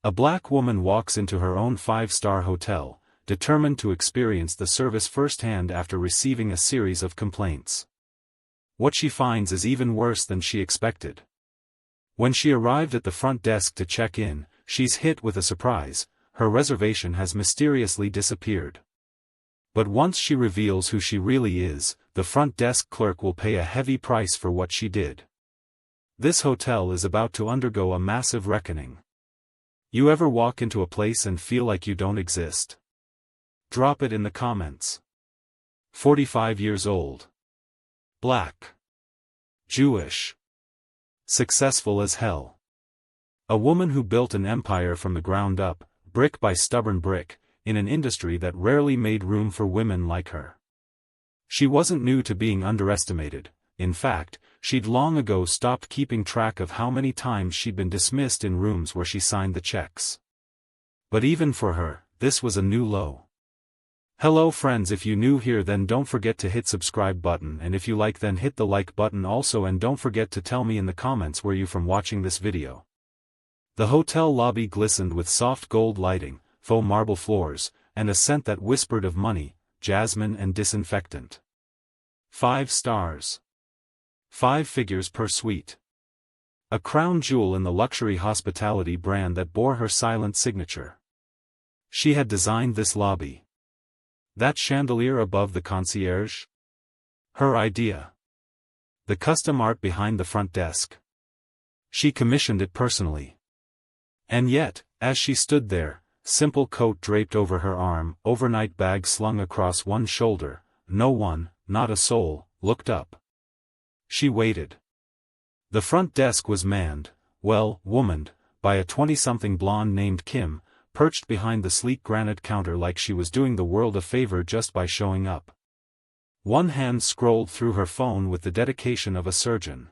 A black woman walks into her own five-star hotel, determined to experience the service firsthand after receiving a series of complaints. What she finds is even worse than she expected. When she arrived at the front desk to check in, she's hit with a surprise: her reservation has mysteriously disappeared. But once she reveals who she really is, the front desk clerk will pay a heavy price for what she did. This hotel is about to undergo a massive reckoning. You ever walk into a place and feel like you don't exist? Drop it in the comments. 45 years old. Black. Jewish. Successful as hell. A woman who built an empire from the ground up, brick by stubborn brick, in an industry that rarely made room for women like her. She wasn't new to being underestimated. In fact, she'd long ago stopped keeping track of how many times she'd been dismissed in rooms where she signed the checks. But even for her, this was a new low. Hello friends, if you new here then don't forget to hit subscribe button, and if you like then hit the like button also, and don't forget to tell me in the comments where you from watching this video. The hotel lobby glistened with soft gold lighting, faux marble floors, and a scent that whispered of money, jasmine and disinfectant. 5 stars. 5 figures per suite. A crown jewel in the luxury hospitality brand that bore her silent signature. She had designed this lobby. That chandelier above the concierge? Her idea. The custom art behind the front desk. She commissioned it personally. And yet, as she stood there, simple coat draped over her arm, overnight bag slung across one shoulder, no one, not a soul, looked up. She waited. The front desk was manned, well, womaned, by a 20-something blonde named Kim, perched behind the sleek granite counter like she was doing the world a favor just by showing up. One hand scrolled through her phone with the dedication of a surgeon.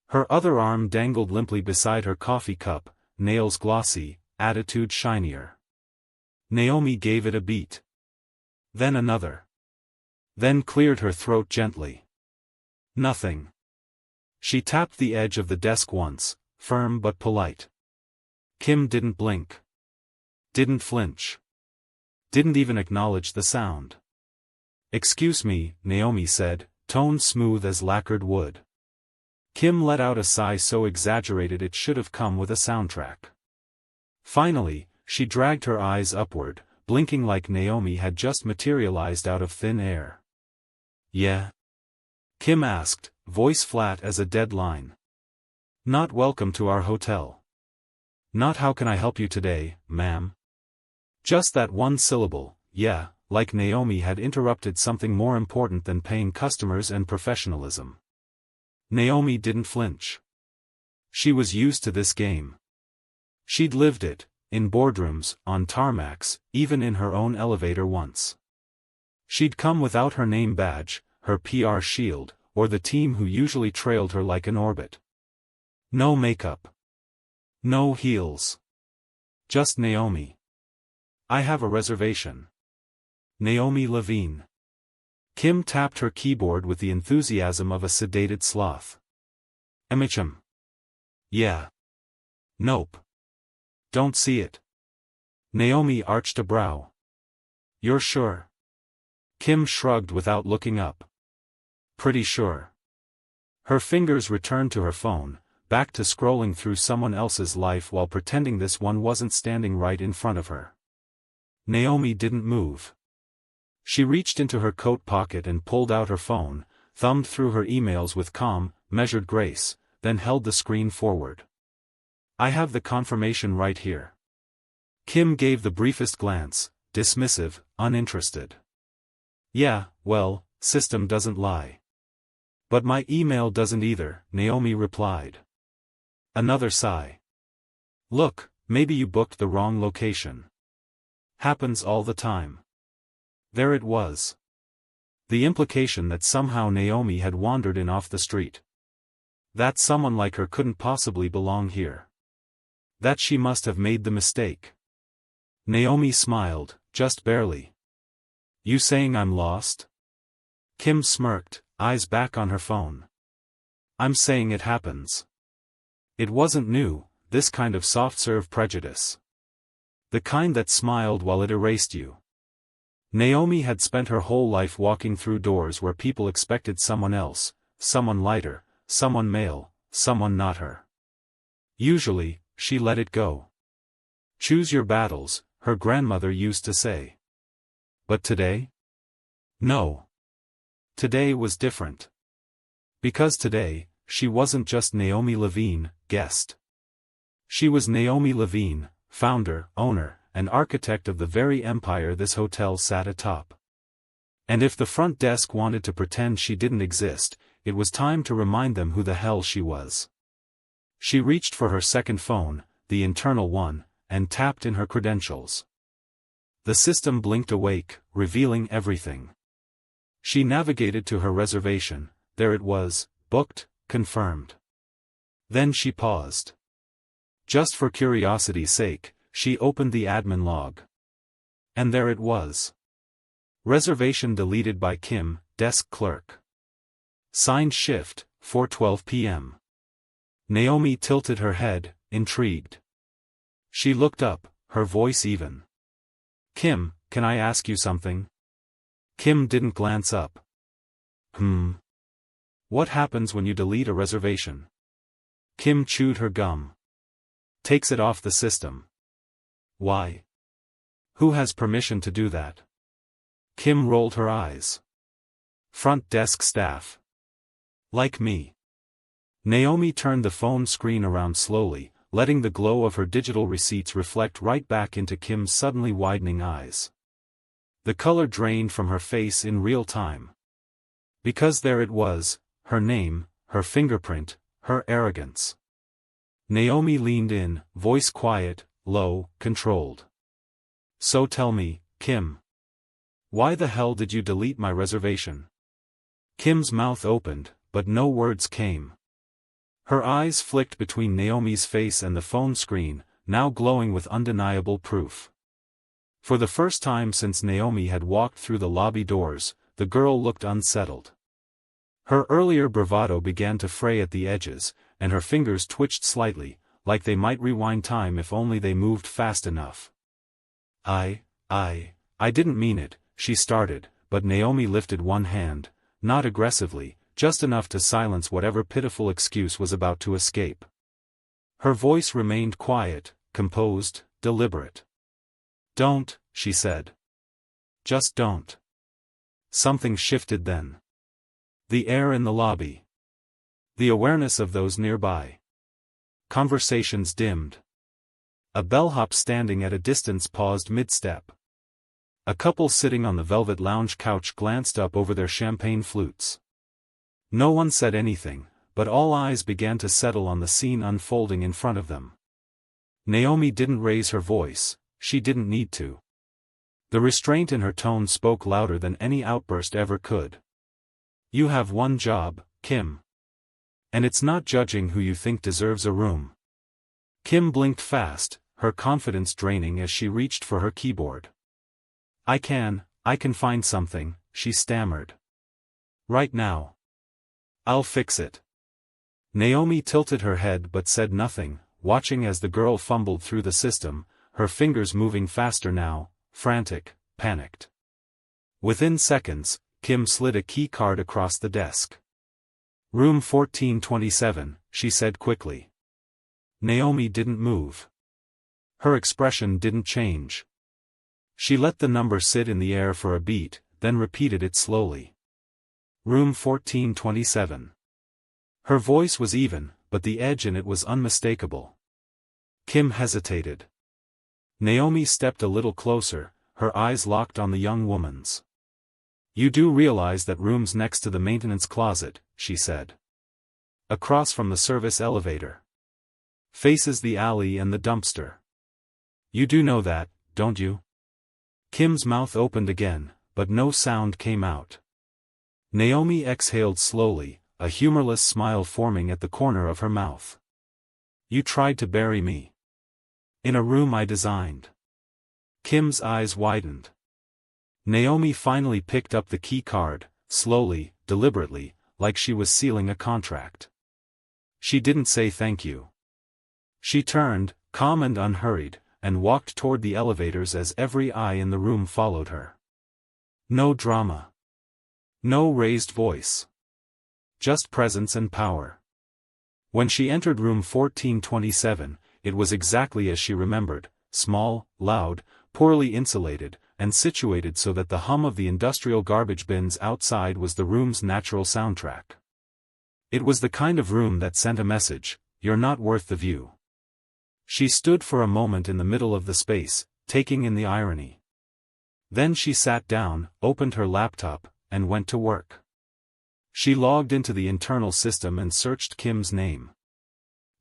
Her other arm dangled limply beside her coffee cup, nails glossy, attitude shinier. Naomi gave it a beat. Then another. Then cleared her throat gently. Nothing. She tapped the edge of the desk once, firm but polite. Kim didn't blink. Didn't flinch. Didn't even acknowledge the sound. "Excuse me," Naomi said, tone smooth as lacquered wood. Kim let out a sigh so exaggerated it should have come with a soundtrack. Finally, she dragged her eyes upward, blinking like Naomi had just materialized out of thin air. "Yeah?" Kim asked, voice flat as a dead line. "Not welcome to our hotel. Not how can I help you today, ma'am?" Just that one syllable, yeah, like Naomi had interrupted something more important than paying customers and professionalism. Naomi didn't flinch. She was used to this game. She'd lived it, in boardrooms, on tarmacs, even in her own elevator once. She'd come without her name badge, her PR shield, or the team who usually trailed her like an orbit. No makeup. No heels. Just Naomi. "I have a reservation. Naomi Levine." Kim tapped her keyboard with the enthusiasm of a sedated sloth. "MHM. Yeah. Nope. Don't see it." Naomi arched a brow. "You're sure?" Kim shrugged without looking up. "Pretty sure." Her fingers returned to her phone, back to scrolling through someone else's life while pretending this one wasn't standing right in front of her. Naomi didn't move. She reached into her coat pocket and pulled out her phone, thumbed through her emails with calm, measured grace, then held the screen forward. "I have the confirmation right here." Kim gave the briefest glance, dismissive, uninterested. "Yeah, well, system doesn't lie. But my email doesn't either," Naomi replied. Another sigh. "Look, maybe you booked the wrong location. Happens all the time." There it was. The implication that somehow Naomi had wandered in off the street. That someone like her couldn't possibly belong here. That she must have made the mistake. Naomi smiled, just barely. "You saying I'm lost?" Kim smirked, eyes back on her phone. "I'm saying it happens." It wasn't new, this kind of soft-serve prejudice. The kind that smiled while it erased you. Naomi had spent her whole life walking through doors where people expected someone else, someone lighter, someone male, someone not her. Usually, she let it go. Choose your battles, her grandmother used to say. But today? No. Today was different. Because today, she wasn't just Naomi Levine, guest. She was Naomi Levine, founder, owner, and architect of the very empire this hotel sat atop. And if the front desk wanted to pretend she didn't exist, it was time to remind them who the hell she was. She reached for her second phone, the internal one, and tapped in her credentials. The system blinked awake, revealing everything. She navigated to her reservation. There it was, booked, confirmed. Then she paused. Just for curiosity's sake, she opened the admin log. And there it was. Reservation deleted by Kim, desk clerk. Signed shift, 4:12 p.m. Naomi tilted her head, intrigued. She looked up, her voice even. Kim, can I ask you something? Kim didn't glance up. What happens when you delete a reservation? Kim chewed her gum. Takes it off the system. Why? Who has permission to do that? Kim rolled her eyes. Front desk staff. Like me. Naomi turned the phone screen around slowly, letting the glow of her digital receipts reflect right back into Kim's suddenly widening eyes. The color drained from her face in real time. Because there it was, her name, her fingerprint, her arrogance. Naomi leaned in, voice quiet, low, controlled. So tell me, Kim. Why the hell did you delete my reservation? Kim's mouth opened, but no words came. Her eyes flicked between Naomi's face and the phone screen, now glowing with undeniable proof. For the first time since Naomi had walked through the lobby doors, the girl looked unsettled. Her earlier bravado began to fray at the edges, and her fingers twitched slightly, like they might rewind time if only they moved fast enough. I didn't mean it, she started, but Naomi lifted one hand, not aggressively, just enough to silence whatever pitiful excuse was about to escape. Her voice remained quiet, composed, deliberate. Don't, she said. Just don't. Something shifted then. The air in the lobby. The awareness of those nearby. Conversations dimmed. A bellhop standing at a distance paused mid-step. A couple sitting on the velvet lounge couch glanced up over their champagne flutes. No one said anything, but all eyes began to settle on the scene unfolding in front of them. Naomi didn't raise her voice, she didn't need to. The restraint in her tone spoke louder than any outburst ever could. You have one job, Kim. And it's not judging who you think deserves a room. Kim blinked fast, her confidence draining as she reached for her keyboard. I can find something, she stammered. Right now. I'll fix it. Naomi tilted her head but said nothing, watching as the girl fumbled through the system, her fingers moving faster now, frantic, panicked. Within seconds, Kim slid a key card across the desk. Room 1427, she said quickly. Naomi didn't move. Her expression didn't change. She let the number sit in the air for a beat, then repeated it slowly. Room 1427. Her voice was even, but the edge in it was unmistakable. Kim hesitated. Naomi stepped a little closer, her eyes locked on the young woman's. You do realize that room's next to the maintenance closet, she said. Across from the service elevator. Faces the alley and the dumpster. You do know that, don't you? Kim's mouth opened again, but no sound came out. Naomi exhaled slowly, a humorless smile forming at the corner of her mouth. You tried to bury me. In a room I designed. Kim's eyes widened. Naomi finally picked up the key card, slowly, deliberately, like she was sealing a contract. She didn't say thank you. She turned, calm and unhurried, and walked toward the elevators as every eye in the room followed her. No drama. No raised voice. Just presence and power. When she entered room 1427, it was exactly as she remembered, small, loud, poorly insulated, and situated so that the hum of the industrial garbage bins outside was the room's natural soundtrack. It was the kind of room that sent a message, "You're not worth the view." She stood for a moment in the middle of the space, taking in the irony. Then she sat down, opened her laptop, and went to work. She logged into the internal system and searched Kim's name.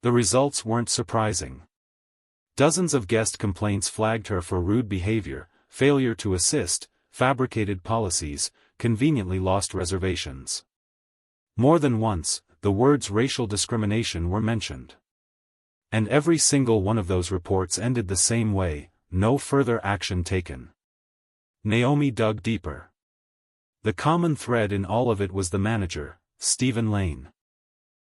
The results weren't surprising. Dozens of guest complaints flagged her for rude behavior, failure to assist, fabricated policies, conveniently lost reservations. More than once, the words racial discrimination were mentioned. And every single one of those reports ended the same way, no further action taken. Naomi dug deeper. The common thread in all of it was the manager, Stephen Lane.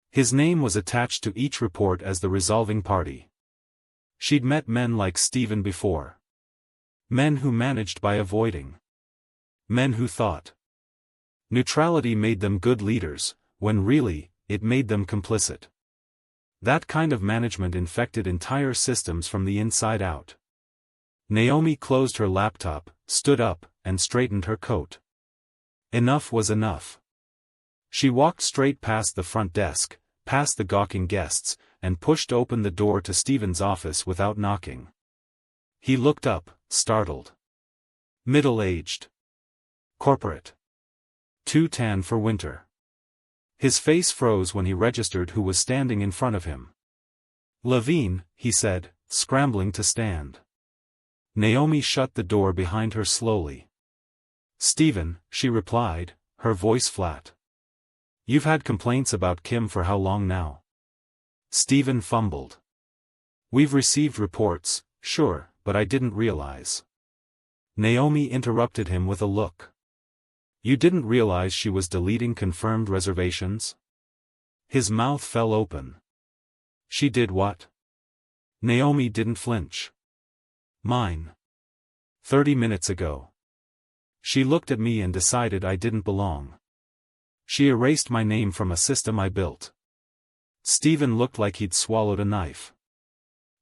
His name was attached to each report as the resolving party. She'd met men like Stephen before. Men who managed by avoiding. Men who thought neutrality made them good leaders, when really, it made them complicit. That kind of management infected entire systems from the inside out. Naomi closed her laptop, stood up, and straightened her coat. Enough was enough. She walked straight past the front desk, past the gawking guests, and pushed open the door to Stephen's office without knocking. He looked up, startled. Middle-aged. Corporate. Too tan for winter. His face froze when he registered who was standing in front of him. "Levine," he said, scrambling to stand. Naomi shut the door behind her slowly. "Stephen," she replied, her voice flat. "You've had complaints about Kim for how long now?" Stephen fumbled. "We've received reports, sure, but I didn't realize." Naomi interrupted him with a look. "You didn't realize she was deleting confirmed reservations?" His mouth fell open. "She did what?" Naomi didn't flinch. "Mine. 30 minutes ago. She looked at me and decided I didn't belong. She erased my name from a system I built." Stephen looked like he'd swallowed a knife.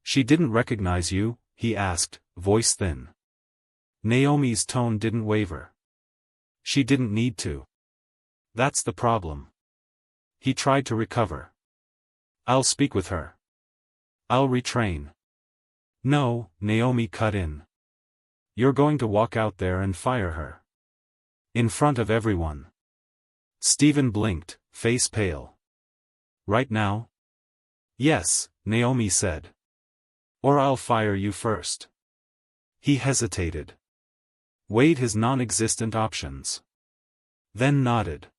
"She didn't recognize you?" he asked, voice thin. Naomi's tone didn't waver. "She didn't need to. That's the problem." He tried to recover. "I'll speak with her. I'll retrain." "No," Naomi cut in. "You're going to walk out there and fire her. In front of everyone." Stephen blinked, face pale. "Right now?" "Yes," Naomi said. "Or I'll fire you first." He hesitated. Weighed his non-existent options. Then nodded.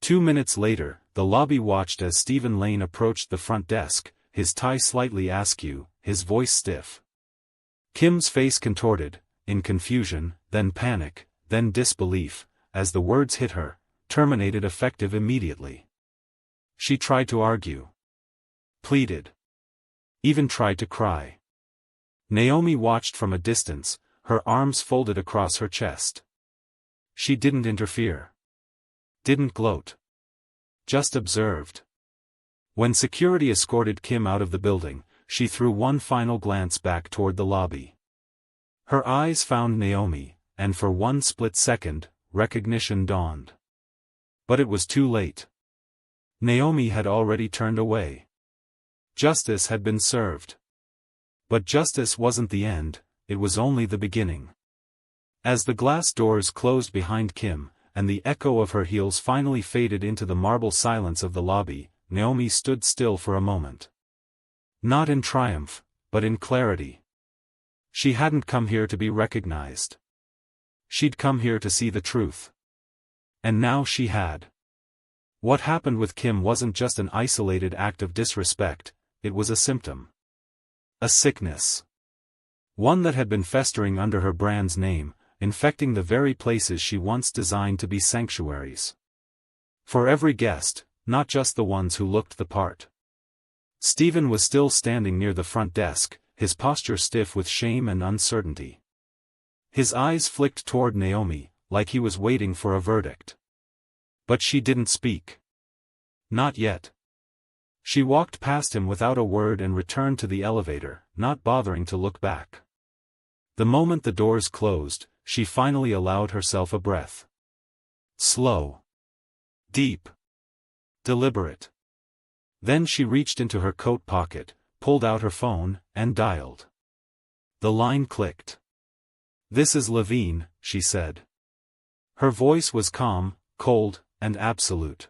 2 minutes later, the lobby watched as Stephen Lane approached the front desk, his tie slightly askew, his voice stiff. Kim's face contorted, in confusion, then panic, then disbelief, as the words hit her, terminated effective immediately. She tried to argue. Pleaded. Even tried to cry. Naomi watched from a distance, her arms folded across her chest. She didn't interfere. Didn't gloat. Just observed. When security escorted Kim out of the building, she threw one final glance back toward the lobby. Her eyes found Naomi, and for one split second, recognition dawned. But it was too late. Naomi had already turned away. Justice had been served. But justice wasn't the end, it was only the beginning. As the glass doors closed behind Kim, and the echo of her heels finally faded into the marble silence of the lobby, Naomi stood still for a moment. Not in triumph, but in clarity. She hadn't come here to be recognized. She'd come here to see the truth. And now she had. What happened with Kim wasn't just an isolated act of disrespect, it was a symptom. A sickness. One that had been festering under her brand's name, infecting the very places she once designed to be sanctuaries. For every guest, not just the ones who looked the part. Stephen was still standing near the front desk, his posture stiff with shame and uncertainty. His eyes flicked toward Naomi, like he was waiting for a verdict. But she didn't speak. Not yet. She walked past him without a word and returned to the elevator, not bothering to look back. The moment the doors closed, she finally allowed herself a breath. Slow. Deep. Deliberate. Then she reached into her coat pocket, pulled out her phone, and dialed. The line clicked. "This is Levine," she said. Her voice was calm, cold, and absolute.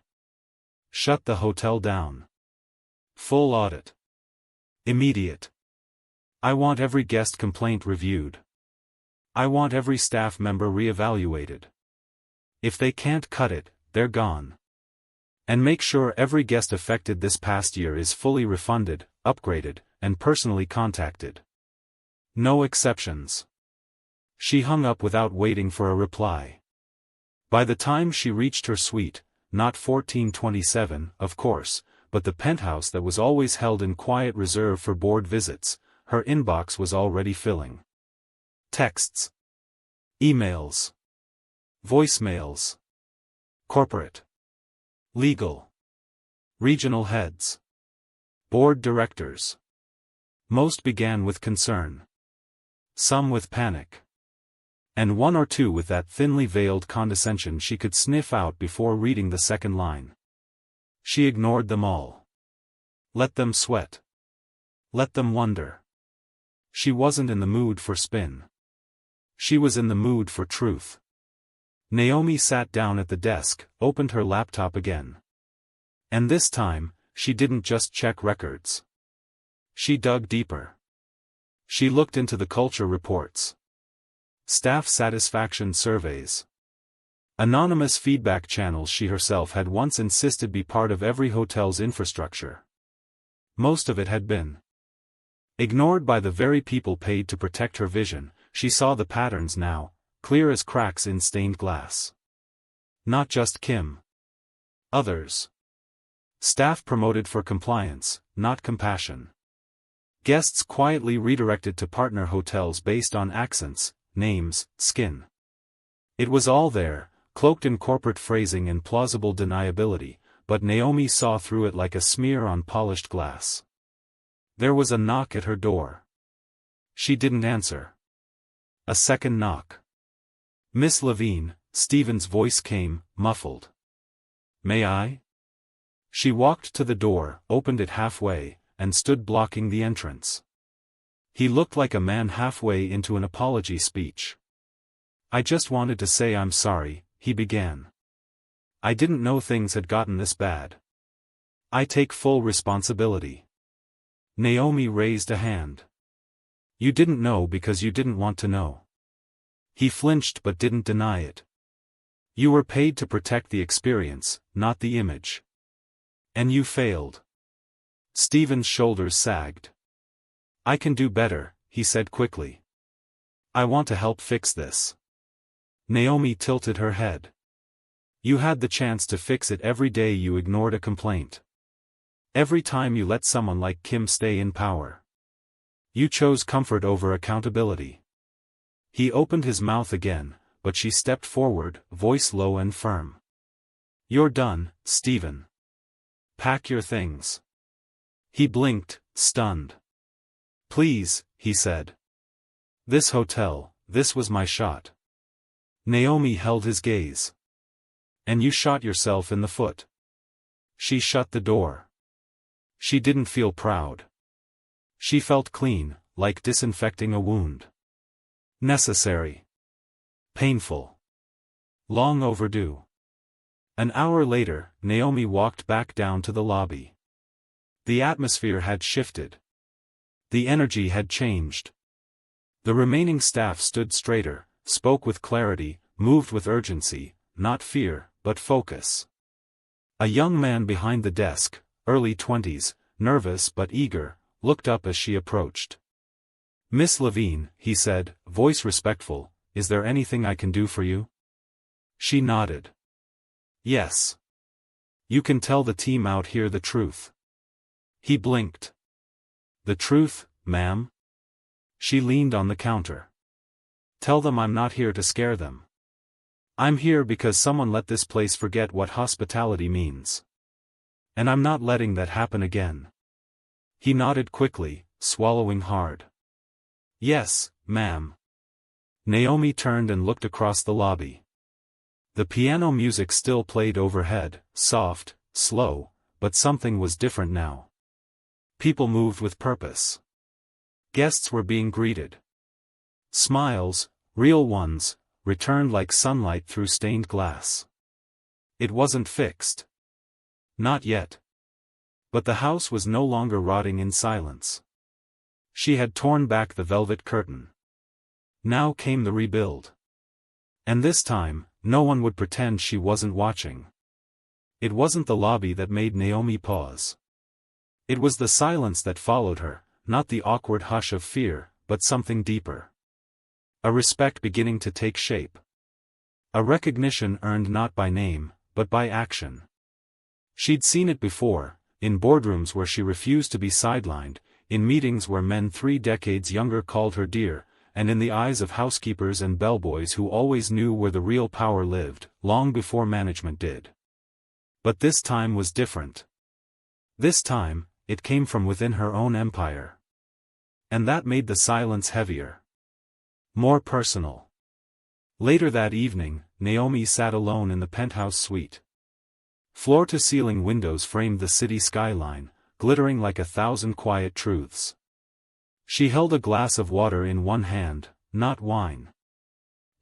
"Shut the hotel down. Full audit. Immediate. I want every guest complaint reviewed. I want every staff member reevaluated. If they can't cut it, they're gone. And make sure every guest affected this past year is fully refunded, upgraded, and personally contacted. No exceptions." She hung up without waiting for a reply. By the time she reached her suite, not 1427, of course, but the penthouse that was always held in quiet reserve for board visits, her inbox was already filling. Texts. Emails. Voicemails. Corporate. Legal. Regional heads. Board directors. Most began with concern. Some with panic. And one or two with that thinly veiled condescension she could sniff out before reading the second line. She ignored them all. Let them sweat. Let them wonder. She wasn't in the mood for spin. She was in the mood for truth. Naomi sat down at the desk, opened her laptop again. And this time, she didn't just check records. She dug deeper. She looked into the culture reports. Staff satisfaction surveys. Anonymous feedback channels she herself had once insisted be part of every hotel's infrastructure. Most of it had been ignored by the very people paid to protect her vision. She saw the patterns now, clear as cracks in stained glass. Not just Kim. Others. Staff promoted for compliance, not compassion. Guests quietly redirected to partner hotels based on accents, names, skin. It was all there, cloaked in corporate phrasing and plausible deniability, but Naomi saw through it like a smear on polished glass. There was a knock at her door. She didn't answer. A second knock. "Miss Levine," Stephen's voice came, muffled. "May I?" She walked to the door, opened it halfway, and stood blocking the entrance. He looked like a man halfway into an apology speech. "I just wanted to say I'm sorry," he began. "I didn't know things had gotten this bad. I take full responsibility." Naomi raised a hand. "You didn't know because you didn't want to know." He flinched but didn't deny it. "You were paid to protect the experience, not the image. And you failed." Stephen's shoulders sagged. "I can do better," he said quickly. "I want to help fix this." Naomi tilted her head. "You had the chance to fix it every day you ignored a complaint. Every time you let someone like Kim stay in power. You chose comfort over accountability." He opened his mouth again, but she stepped forward, voice low and firm. "You're done, Stephen. Pack your things." He blinked, stunned. "Please," he said. "This hotel, this was my shot." Naomi held his gaze. "And you shot yourself in the foot." She shut the door. She didn't feel proud. She felt clean, like disinfecting a wound. Necessary. Painful. Long overdue. An hour later, Naomi walked back down to the lobby. The atmosphere had shifted. The energy had changed. The remaining staff stood straighter, spoke with clarity, moved with urgency, not fear, but focus. A young man behind the desk, early 20s, nervous but eager, looked up as she approached. "Miss Levine," he said, voice respectful, "is there anything I can do for you?" She nodded. "Yes. You can tell the team out here the truth." He blinked. "The truth, ma'am?" She leaned on the counter. "Tell them I'm not here to scare them. I'm here because someone let this place forget what hospitality means. And I'm not letting that happen again." He nodded quickly, swallowing hard. "Yes, ma'am." Naomi turned and looked across the lobby. The piano music still played overhead, soft, slow, but something was different now. People moved with purpose. Guests were being greeted. Smiles, real ones, returned like sunlight through stained glass. It wasn't fixed. Not yet. But the house was no longer rotting in silence. She had torn back the velvet curtain. Now came the rebuild. And this time, no one would pretend she wasn't watching. It wasn't the lobby that made Naomi pause. It was the silence that followed her, not the awkward hush of fear, but something deeper. A respect beginning to take shape. A recognition earned not by name, but by action. She'd seen it before, in boardrooms where she refused to be sidelined, in meetings where men 3 decades younger called her dear, and in the eyes of housekeepers and bellboys who always knew where the real power lived, long before management did. But this time was different. This time, it came from within her own empire. And that made the silence heavier. More personal. Later that evening, Naomi sat alone in the penthouse suite. Floor-to-ceiling windows framed the city skyline, glittering like 1,000 quiet truths. She held a glass of water in one hand, not wine.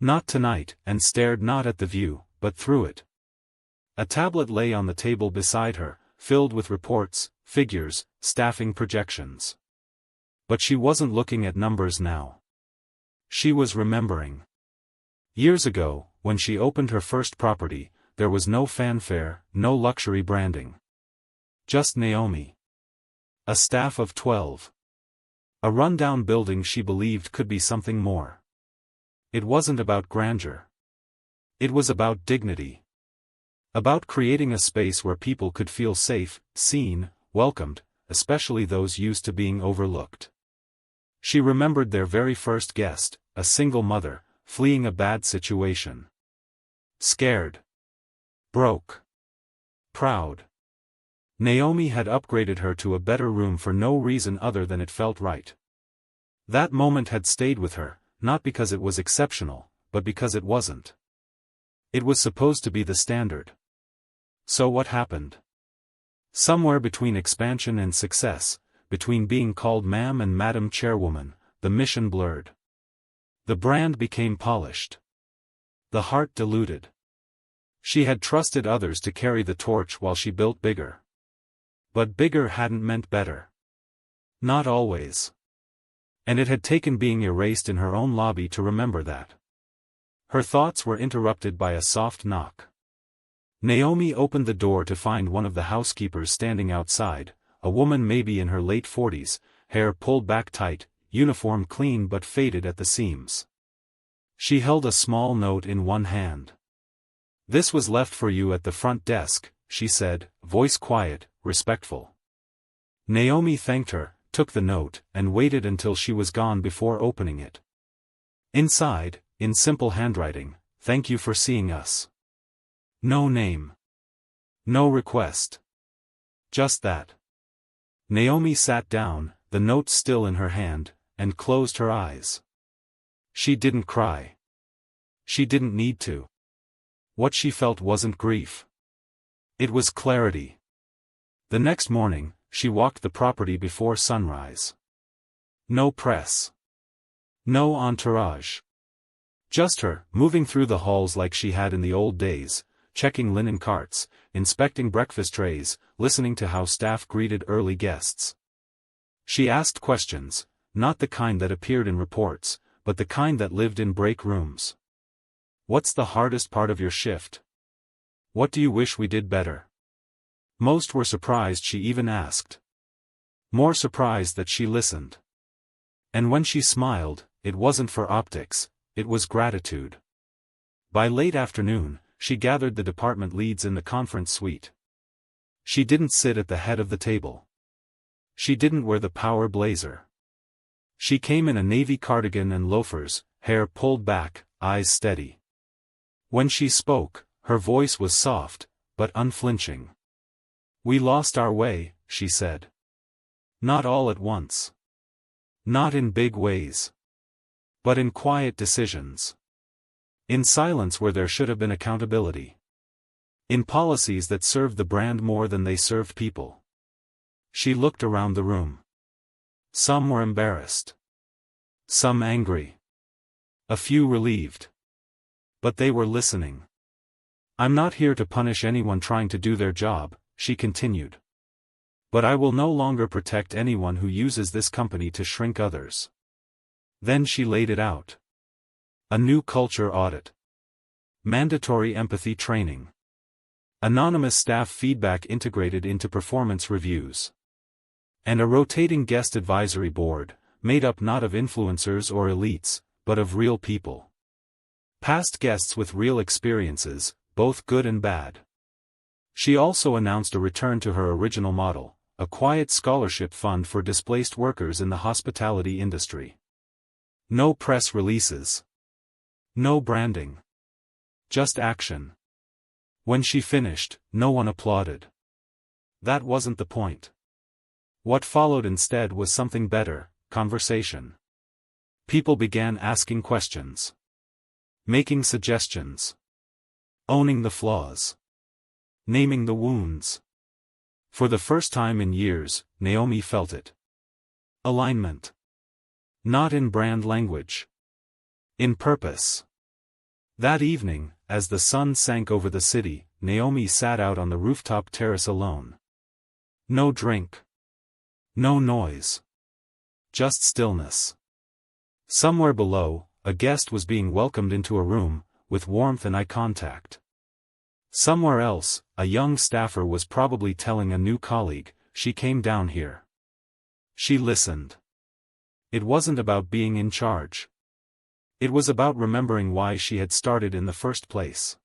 Not tonight, and stared not at the view, but through it. A tablet lay on the table beside her, filled with reports, figures, staffing projections. But she wasn't looking at numbers now. She was remembering. Years ago, when she opened her first property, there was no fanfare, no luxury branding. Just Naomi. A staff of 12. A rundown building she believed could be something more. It wasn't about grandeur. It was about dignity. About creating a space where people could feel safe, seen, welcomed, especially those used to being overlooked. She remembered their very first guest, a single mother, fleeing a bad situation. Scared. Broke. Proud. Naomi had upgraded her to a better room for no reason other than it felt right. That moment had stayed with her, not because it was exceptional, but because it wasn't. It was supposed to be the standard. So what happened? Somewhere between expansion and success, between being called ma'am and madam chairwoman, the mission blurred. The brand became polished. The heart diluted. She had trusted others to carry the torch while she built bigger. But bigger hadn't meant better. Not always. And it had taken being erased in her own lobby to remember that. Her thoughts were interrupted by a soft knock. Naomi opened the door to find one of the housekeepers standing outside, a woman maybe in her late 40s, hair pulled back tight, uniform clean but faded at the seams. She held a small note in one hand. "This was left for you at the front desk," she said, voice quiet, respectful. Naomi thanked her, took the note, and waited until she was gone before opening it. Inside, in simple handwriting, "Thank you for seeing us." No name. No request. Just that. Naomi sat down, the note still in her hand, and closed her eyes. She didn't cry. She didn't need to. What she felt wasn't grief. It was clarity. The next morning, she walked the property before sunrise. No press. No entourage. Just her, moving through the halls like she had in the old days, checking linen carts, inspecting breakfast trays, listening to how staff greeted early guests. She asked questions, not the kind that appeared in reports, but the kind that lived in break rooms. "What's the hardest part of your shift? What do you wish we did better?" Most were surprised she even asked. More surprised that she listened. And when she smiled, it wasn't for optics, it was gratitude. By late afternoon, she gathered the department leads in the conference suite. She didn't sit at the head of the table. She didn't wear the power blazer. She came in a navy cardigan and loafers, hair pulled back, eyes steady. When she spoke, her voice was soft, but unflinching. "We lost our way," she said. "Not all at once. Not in big ways. But in quiet decisions. In silence where there should have been accountability. In policies that served the brand more than they served people." She looked around the room. Some were embarrassed. Some angry. A few relieved. But they were listening. "I'm not here to punish anyone trying to do their job," she continued. "But I will no longer protect anyone who uses this company to shrink others." Then she laid it out. A new culture audit. Mandatory empathy training. Anonymous staff feedback integrated into performance reviews. And a rotating guest advisory board, made up not of influencers or elites, but of real people. Past guests with real experiences, both good and bad. She also announced a return to her original model, a quiet scholarship fund for displaced workers in the hospitality industry. No press releases. No branding. Just action. When she finished, no one applauded. That wasn't the point. What followed instead was something better: conversation. People began asking questions. Making suggestions. Owning the flaws. Naming the wounds. For the first time in years, Naomi felt it. Alignment. Not in brand language. In purpose. That evening, as the sun sank over the city, Naomi sat out on the rooftop terrace alone. No drink. No noise. Just stillness. Somewhere below, a guest was being welcomed into a room, with warmth and eye contact. Somewhere else, a young staffer was probably telling a new colleague, "She came down here." She listened. It wasn't about being in charge. It was about remembering why she had started in the first place.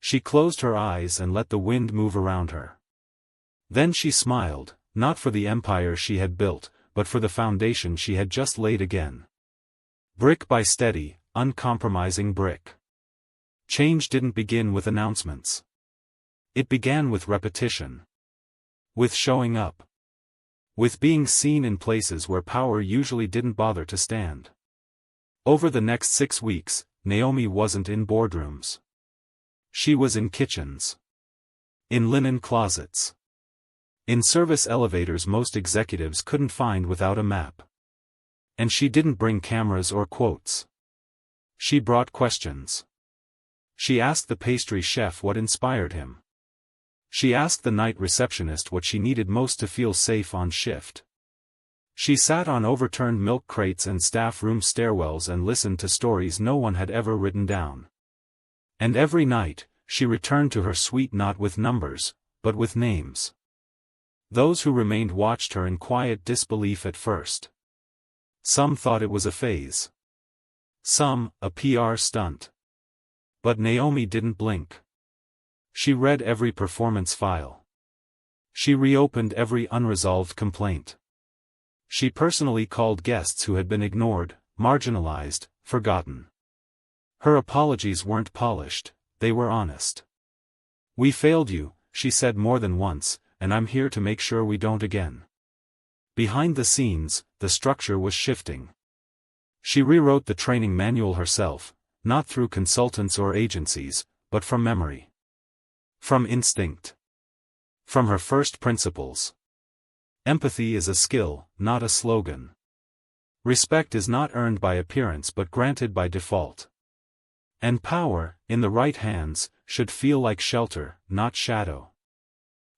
She closed her eyes and let the wind move around her. Then she smiled, not for the empire she had built, but for the foundation she had just laid again. Brick by steady, uncompromising brick. Change didn't begin with announcements. It began with repetition. With showing up. With being seen in places where power usually didn't bother to stand. Over the next 6 weeks, Naomi wasn't in boardrooms. She was in kitchens. In linen closets. In service elevators most executives couldn't find without a map. And she didn't bring cameras or quotes. She brought questions. She asked the pastry chef what inspired him. She asked the night receptionist what she needed most to feel safe on shift. She sat on overturned milk crates and staff room stairwells and listened to stories no one had ever written down. And every night, she returned to her suite not with numbers, but with names. Those who remained watched her in quiet disbelief at first. Some thought it was a phase. Some, a PR stunt. But Naomi didn't blink. She read every performance file. She reopened every unresolved complaint. She personally called guests who had been ignored, marginalized, forgotten. Her apologies weren't polished, they were honest. "We failed you," she said more than once, "and I'm here to make sure we don't again." Behind the scenes, the structure was shifting. She rewrote the training manual herself, not through consultants or agencies, but from memory. From instinct. From her first principles. Empathy is a skill, not a slogan. Respect is not earned by appearance but granted by default. And power, in the right hands, should feel like shelter, not shadow.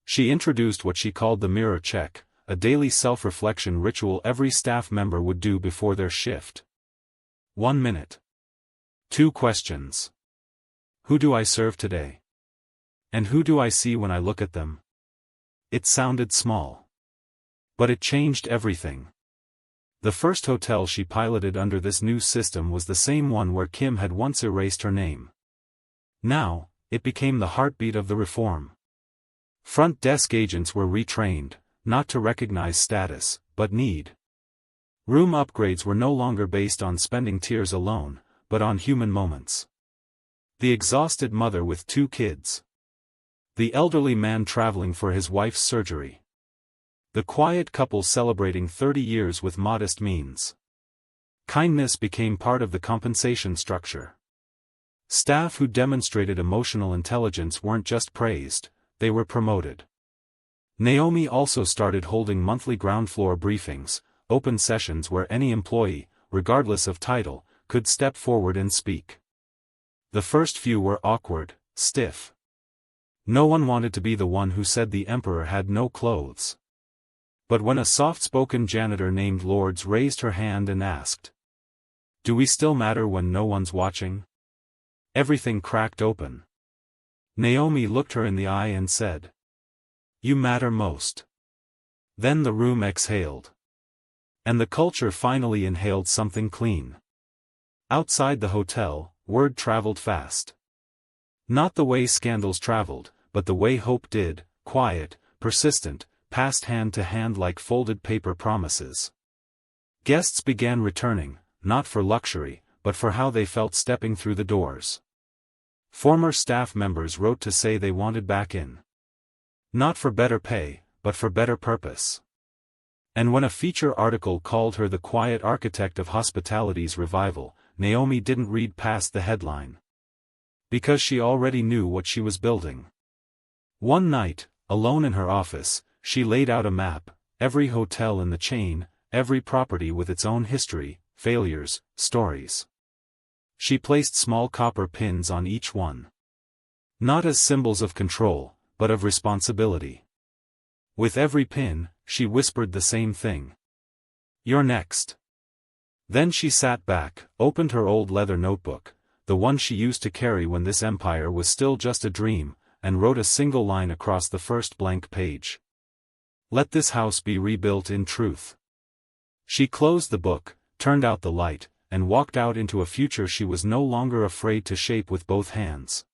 She introduced what she called the mirror check, a daily self-reflection ritual every staff member would do before their shift. 1 minute. 2 questions. Who do I serve today? And who do I see when I look at them? It sounded small. But it changed everything. The first hotel she piloted under this new system was the same one where Kim had once erased her name. Now, it became the heartbeat of the reform. Front desk agents were retrained, not to recognize status, but need. Room upgrades were no longer based on spending tears alone, but on human moments. The exhausted mother with 2 kids. The elderly man traveling for his wife's surgery. The quiet couple celebrating 30 years with modest means. Kindness became part of the compensation structure. Staff who demonstrated emotional intelligence weren't just praised, they were promoted. Naomi also started holding monthly ground floor briefings, open sessions where any employee, regardless of title, could step forward and speak. The first few were awkward, stiff. No one wanted to be the one who said the emperor had no clothes. But when a soft-spoken janitor named Lourdes raised her hand and asked, "Do we still matter when no one's watching?" everything cracked open. Naomi looked her in the eye and said, "You matter most." Then the room exhaled. And the culture finally inhaled something clean. Outside the hotel, word traveled fast. Not the way scandals traveled, but the way hope did, quiet, persistent, passed hand to hand like folded paper promises. Guests began returning, not for luxury, but for how they felt stepping through the doors. Former staff members wrote to say they wanted back in. Not for better pay, but for better purpose. And when a feature article called her the quiet architect of hospitality's revival, Naomi didn't read past the headline. Because she already knew what she was building. One night, alone in her office, she laid out a map, every hotel in the chain, every property with its own history, failures, stories. She placed small copper pins on each one. Not as symbols of control, but of responsibility. With every pin, she whispered the same thing. "You're next." Then she sat back, opened her old leather notebook, the one she used to carry when this empire was still just a dream, and wrote a single line across the first blank page. "Let this house be rebuilt in truth." She closed the book, turned out the light, and walked out into a future she was no longer afraid to shape with both hands.